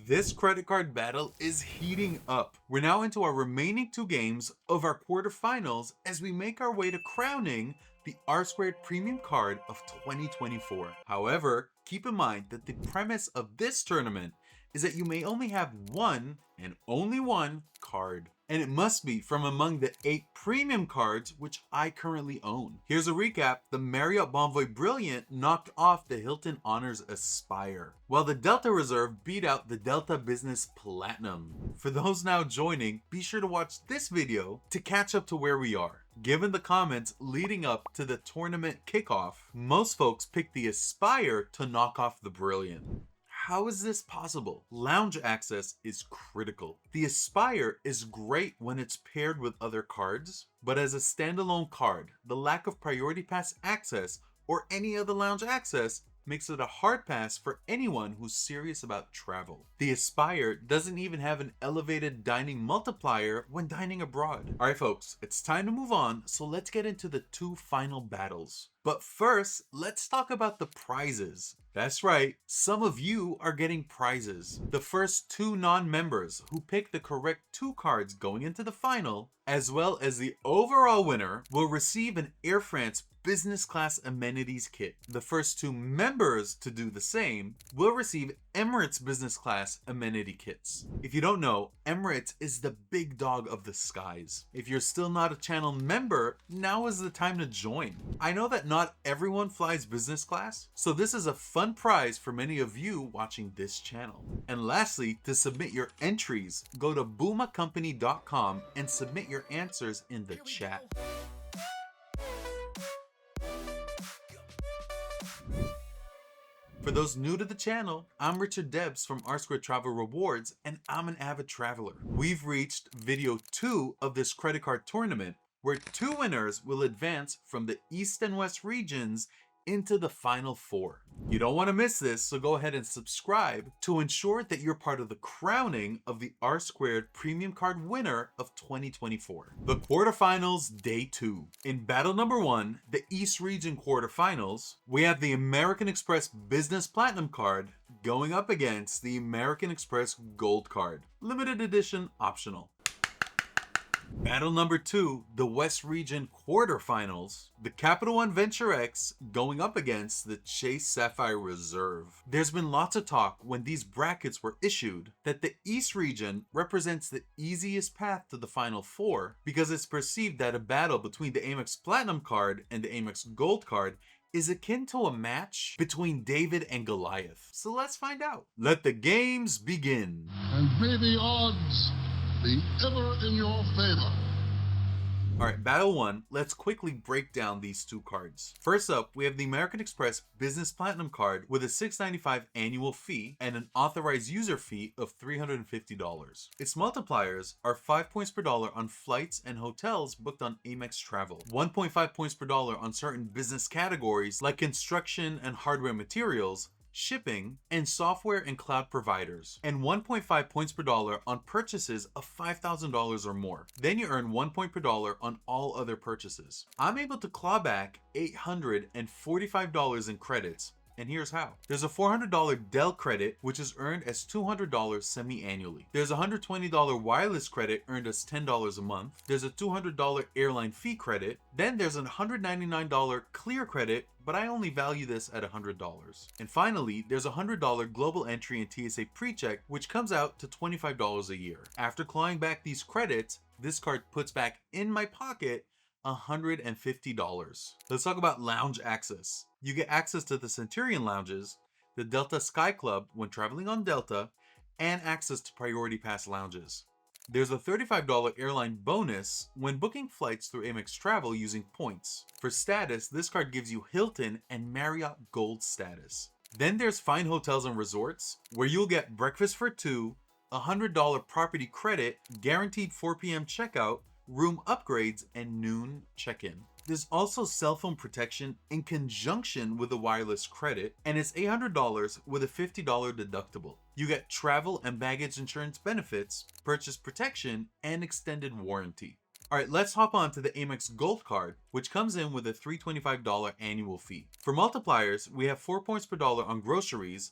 This credit card battle is heating up. We're now into our remaining two games of our quarterfinals as we make our way to crowning the R-Squared Premium Card of 2024. However, keep in mind that the premise of this tournament is that you may only have one and only one card. And it must be from among the 8 premium cards which I currently own. Here's a recap. The Marriott Bonvoy Brilliant knocked off the Hilton Honors Aspire, while the Delta Reserve beat out the Delta Business Platinum. For those now joining, be sure to watch this video to catch up to where we are. Given the comments leading up to the tournament kickoff, most folks picked the Aspire to knock off the Brilliant. How is this possible? Lounge access is critical. The Aspire is great when it's paired with other cards, but as a standalone card, the lack of priority pass access or any other lounge access makes it a hard pass for anyone who's serious about travel. The Aspire doesn't even have an elevated dining multiplier when dining abroad. Alright folks, it's time to move on, so let's get into the two final battles. But first, let's talk about the prizes. That's right, some of you are getting prizes. The first 2 non-members who pick the correct 2 cards going into the final, as well as the overall winner, will receive an Air France business class amenities kit. The first 2 members to do the same will receive Emirates business class amenity kits. If you don't know, Emirates is the big dog of the skies. If you're still not a channel member, now is the time to join. I know that not everyone flies business class, so this is a fun prize for many of you watching this channel. And lastly, to submit your entries, go to boomacompany.com and submit your answers in the chat. For those new to the channel, I'm Richard Debs from R-Squared Travel Rewards, and I'm an avid traveler. We've reached video 2 of this credit card tournament, where 2 winners will advance from the East and West regions into the final 4. You don't want to miss this, so go ahead and subscribe to ensure that you're part of the crowning of the R-Squared Premium Card winner of 2024. The quarterfinals, day 2. In battle number 1, the East Region quarterfinals, we have the American Express Business Platinum card going up against the American Express Gold card. Limited edition optional. Battle number 2, the West Region quarterfinals, the Capital One Venture X going up against the Chase Sapphire Reserve. There's been lots of talk when these brackets were issued that the East Region represents the easiest path to the final 4 because it's perceived that a battle between the Amex Platinum card and the Amex Gold card is akin to a match between David and Goliath. So let's find out. Let the games begin. And may the odds be ever in your favor. Alright, battle 1, let's quickly break down these 2 cards. First up, we have the American Express Business Platinum card with a $6.95 annual fee and an authorized user fee of $350. Its multipliers are 5 points per dollar on flights and hotels booked on Amex Travel, 1.5 points per dollar on certain business categories like construction and hardware materials, shipping, and software and cloud providers, and 1.5 points per dollar on purchases of $5,000 or more. Then you earn 1 point per dollar on all other purchases. I'm able to claw back $845 in credits, and here's how. There's a $400 Dell credit, which is earned as $200 semi-annually. There's a $120 wireless credit earned as $10 a month. There's a $200 airline fee credit. Then there's a $199 clear credit, but I only value this at $100. And finally, there's a $100 global entry and TSA pre-check, which comes out to $25 a year. After clawing back these credits, this card puts back in my pocket $150. Let's talk about lounge access. You get access to the Centurion lounges, the Delta Sky Club when traveling on Delta, and access to Priority Pass lounges. There's a $35 airline bonus when booking flights through Amex Travel using points. For status, this card gives you Hilton and Marriott Gold status. Then there's Fine Hotels and Resorts, where you'll get breakfast for 2, a $100 property credit, guaranteed 4 p.m. checkout, room upgrades, and noon check-in. There's also cell phone protection in conjunction with a wireless credit, and it's $800 with a $50 deductible. You get travel and baggage insurance benefits, purchase protection, and extended warranty. Alright, let's hop on to the Amex Gold card, which comes in with a $325 annual fee. For multipliers, we have 4 points per dollar on groceries,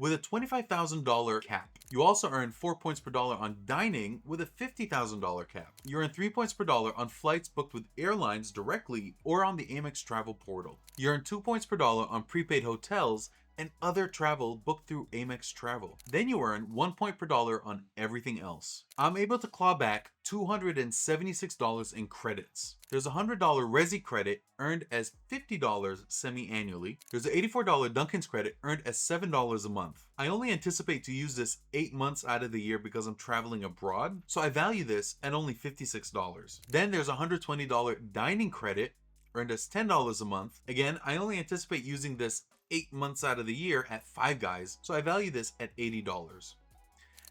with a $25,000 cap. You also earn 4 points per dollar on dining with a $50,000 cap. You earn 3 points per dollar on flights booked with airlines directly or on the Amex travel portal. You earn 2 points per dollar on prepaid hotels and other travel booked through Amex Travel. Then you earn 1 point per dollar on everything else. I'm able to claw back $276 in credits. There's a $100 Resi credit earned as $50 semi-annually. There's an $84 Dunkin's credit earned as $7 a month. I only anticipate to use this 8 months out of the year because I'm traveling abroad, so I value this at only $56. Then there's a $120 dining credit earned as $10 a month. Again, I only anticipate using this 8 months out of the year at Five Guys, so I value this at $80.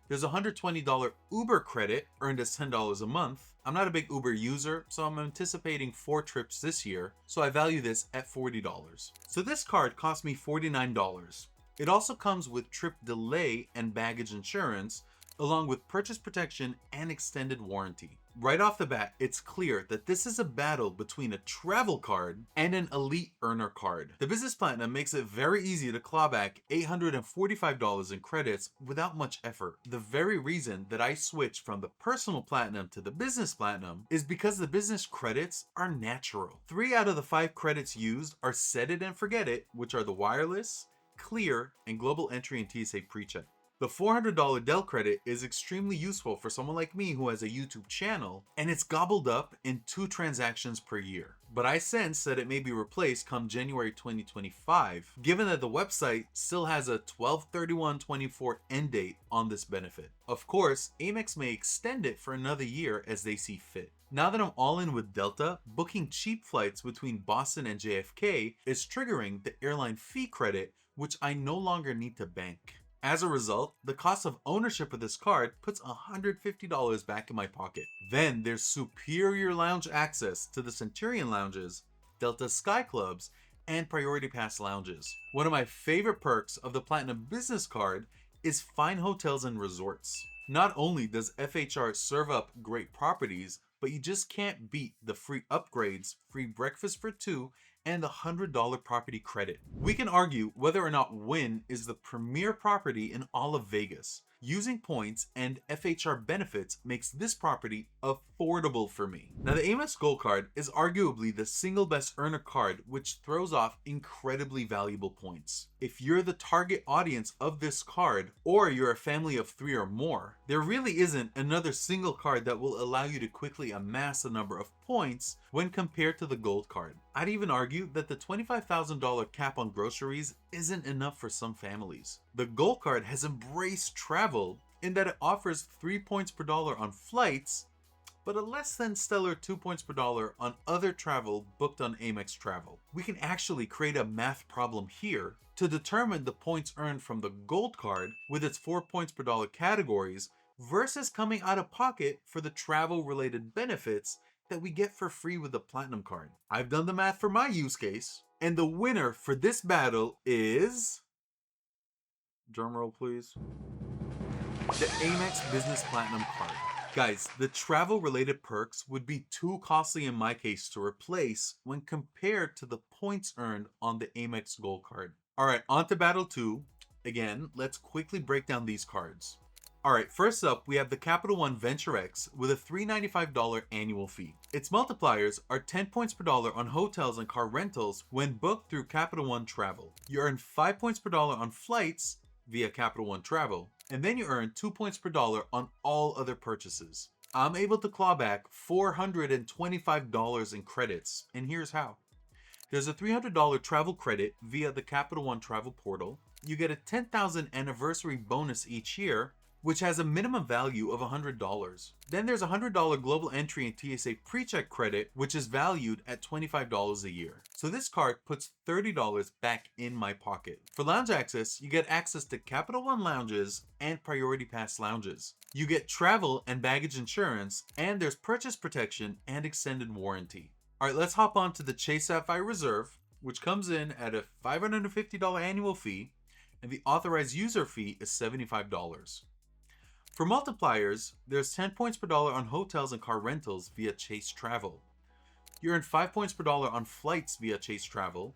There's a $120 Uber credit earned as $10 a month. I'm not a big Uber user, so I'm anticipating 4 trips this year, so I value this at $40. So this card cost me $49. It also comes with trip delay and baggage insurance, along with purchase protection and extended warranty. Right off the bat, it's clear that this is a battle between a travel card and an elite earner card. The Business Platinum makes it very easy to claw back $845 in credits without much effort. The very reason that I switched from the Personal Platinum to the Business Platinum is because the business credits are natural. 3 out of the 5 credits used are Set It and Forget It, which are the wireless, clear, and global entry and TSA PreCheck. The $400 Dell credit is extremely useful for someone like me who has a YouTube channel, and it's gobbled up in 2 transactions per year. But I sense that it may be replaced come January 2025, given that the website still has a 12/31/24 end date on this benefit. Of course, Amex may extend it for another year as they see fit. Now that I'm all in with Delta, booking cheap flights between Boston and JFK is triggering the airline fee credit, which I no longer need to bank. As a result, the cost of ownership of this card puts $150 back in my pocket. Then there's superior lounge access to the Centurion lounges, Delta Sky Clubs, and Priority Pass lounges. One of my favorite perks of the Platinum Business Card is fine hotels and resorts. Not only does FHR serve up great properties, but you just can't beat the free upgrades, free breakfast for 2, and the $100 property credit. We can argue whether or not Wynn is the premier property in all of Vegas. Using points and FHR benefits makes this property affordable for me. Now, the Amex Gold Card is arguably the single best earner card, which throws off incredibly valuable points. If you're the target audience of this card, or you're a family of 3 or more, there really isn't another single card that will allow you to quickly amass a number of points when compared to the Gold Card. I'd even argue that the $25,000 cap on groceries isn't enough for some families. The Gold Card has embraced travel in that it offers 3 points per dollar on flights, but a less than stellar 2 points per dollar on other travel booked on Amex Travel. We can actually create a math problem here to determine the points earned from the Gold Card with its 4 points per dollar categories versus coming out of pocket for the travel related benefits that we get for free with the Platinum Card. I've done the math for my use case, and the winner for this battle is, drumroll please, the Amex Business Platinum Card. Guys, the travel related perks would be too costly in my case to replace when compared to the points earned on the Amex Gold Card. Alright, on to battle 2. Again, let's quickly break down these cards. Alright, first up, we have the Capital One Venture X with a $395 annual fee. Its multipliers are 10 points per dollar on hotels and car rentals when booked through Capital One Travel. You earn 5 points per dollar on flights via Capital One Travel, and then you earn 2 points per dollar on all other purchases. I'm able to claw back $425 in credits, and here's how. There's a $300 travel credit via the Capital One Travel portal. You get a 10,000 anniversary bonus each year, which has a minimum value of $100. Then there's a $100 global entry and TSA PreCheck credit, which is valued at $25 a year. So this card puts $30 back in my pocket. For lounge access, you get access to Capital One lounges and Priority Pass lounges. You get travel and baggage insurance, and there's purchase protection and extended warranty. All right, let's hop on to the Chase Sapphire Reserve, which comes in at a $550 annual fee, and the authorized user fee is $75. For multipliers, there's 10 points per dollar on hotels and car rentals via Chase Travel. You earn 5 points per dollar on flights via Chase Travel,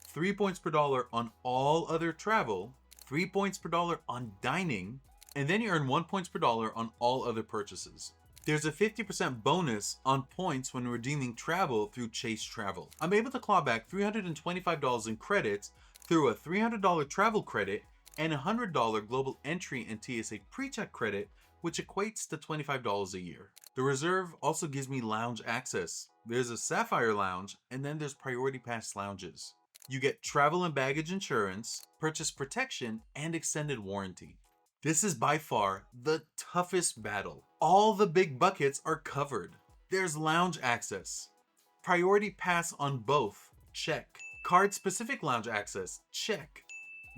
3 points per dollar on all other travel, 3 points per dollar on dining, and then you earn 1 points per dollar on all other purchases. There's a 50% bonus on points when redeeming travel through Chase Travel. I'm able to claw back $325 in credits through a $300 travel credit and a $100 global entry and TSA pre-check credit, which equates to $25 a year. The reserve also gives me lounge access. There's a Sapphire Lounge, and then there's Priority Pass lounges. You get travel and baggage insurance, purchase protection, and extended warranty. This is by far the toughest battle. All the big buckets are covered. There's lounge access. Priority pass on both, check. Card-specific lounge access, check.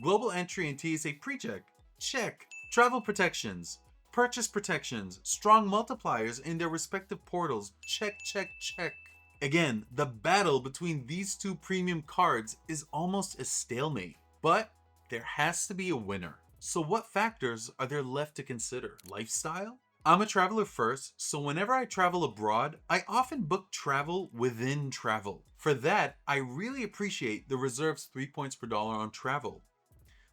Global entry and TSA pre-check, check. Travel protections, purchase protections, strong multipliers in their respective portals, check, check, check. Again, the battle between these two premium cards is almost a stalemate, but there has to be a winner. So what factors are there left to consider? Lifestyle? I'm a traveler first, so whenever I travel abroad, I often book travel within travel. For that, I really appreciate the reserve's 3 points per dollar on travel.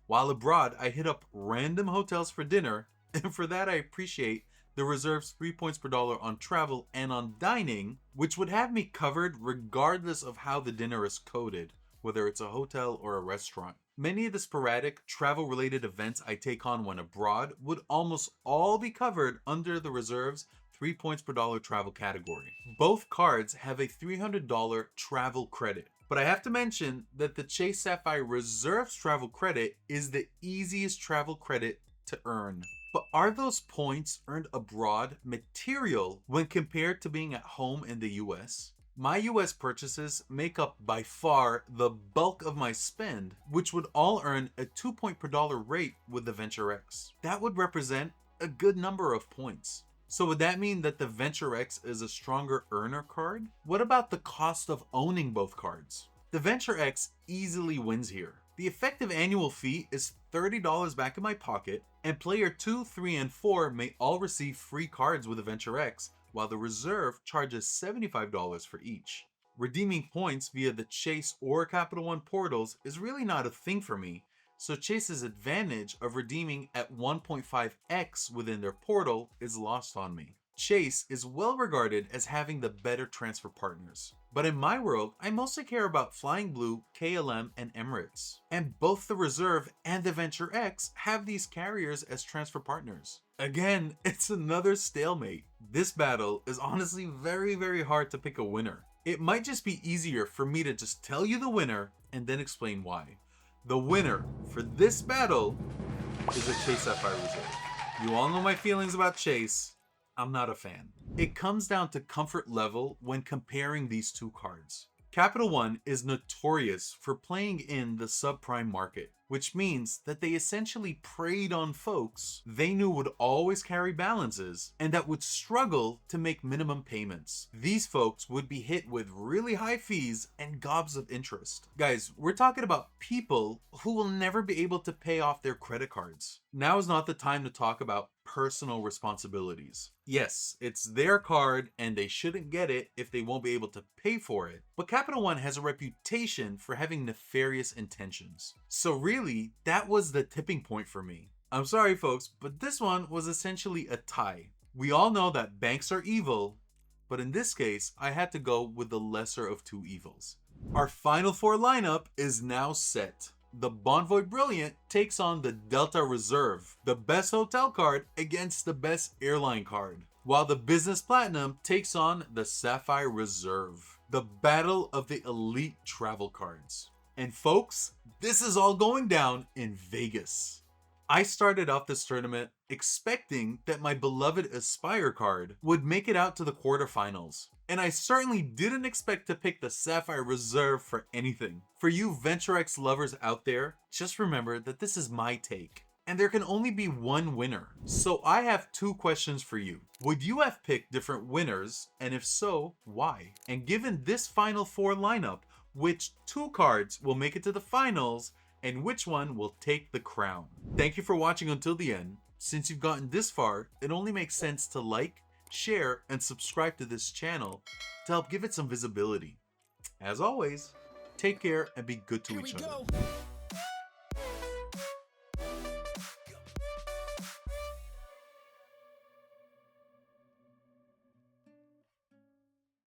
While abroad, I hit up random hotels for dinner, and for that I appreciate the reserve's 3 points per dollar on travel and on dining, which would have me covered regardless of how the dinner is coded, whether it's a hotel or a restaurant. Many of the sporadic travel-related events I take on when abroad would almost all be covered under the reserve's 3 points per dollar travel category. Both cards have a $300 travel credit, but I have to mention that the Chase Sapphire Reserve's travel credit is the easiest travel credit to earn. But are those points earned abroad material when compared to being at home in the US? My US purchases make up by far the bulk of my spend, which would all earn a 2 point per dollar rate with the Venture X. That would represent a good number of points. So would that mean that the Venture X is a stronger earner card? What about the cost of owning both cards? The Venture X easily wins here. The effective annual fee is $30 back in my pocket, and player 2, 3, and 4 may all receive free cards with the Venture X, while the reserve charges $75 for each. Redeeming points via the Chase or Capital One portals is really not a thing for me, so Chase's advantage of redeeming at 1.5x within their portal is lost on me. Chase is well regarded as having the better transfer partners. But in my world, I mostly care about Flying Blue, KLM, and Emirates. And both the Reserve and the Venture X have these carriers as transfer partners. Again, it's another stalemate. This battle is honestly very hard to pick a winner. It might just be easier for me to just tell you the winner and then explain why. The winner for this battle is the Chase Sapphire Reserve. You all know my feelings about Chase. I'm not a fan. It comes down to comfort level when comparing these two cards. Capital One is notorious for playing in the subprime market, which means that they essentially preyed on folks they knew would always carry balances and that would struggle to make minimum payments. These folks would be hit with really high fees and gobs of interest. Guys, we're talking about people who will never be able to pay off their credit cards. Now is not the time to talk about personal responsibilities. Yes, it's their card and they shouldn't get it if they won't be able to pay for it. But Capital One has a reputation for having nefarious intentions. So really, that was the tipping point for me. I'm sorry folks, but this one was essentially a tie. We all know that banks are evil, but in this case, I had to go with the lesser of two evils. Our final four lineup is now set. The Bonvoy Brilliant takes on the Delta Reserve, the best hotel card against the best airline card, while the Business Platinum takes on the Sapphire Reserve, the battle of the elite travel cards. And folks, this is all going down in Vegas. I started off this tournament expecting that my beloved Aspire card would make it out to the quarterfinals. And I certainly didn't expect to pick the Sapphire Reserve for anything. For you Venture X lovers out there, just remember that this is my take. And there can only be one winner. So I have two questions for you. Would you have picked different winners? And if so, why? And given this final four lineup, which two cards will make it to the finals and which one will take the crown? Thank you for watching until the end. Since you've gotten this far, it only makes sense to like, share, and subscribe to this channel to help give it some visibility. As always, take care and be good to each other.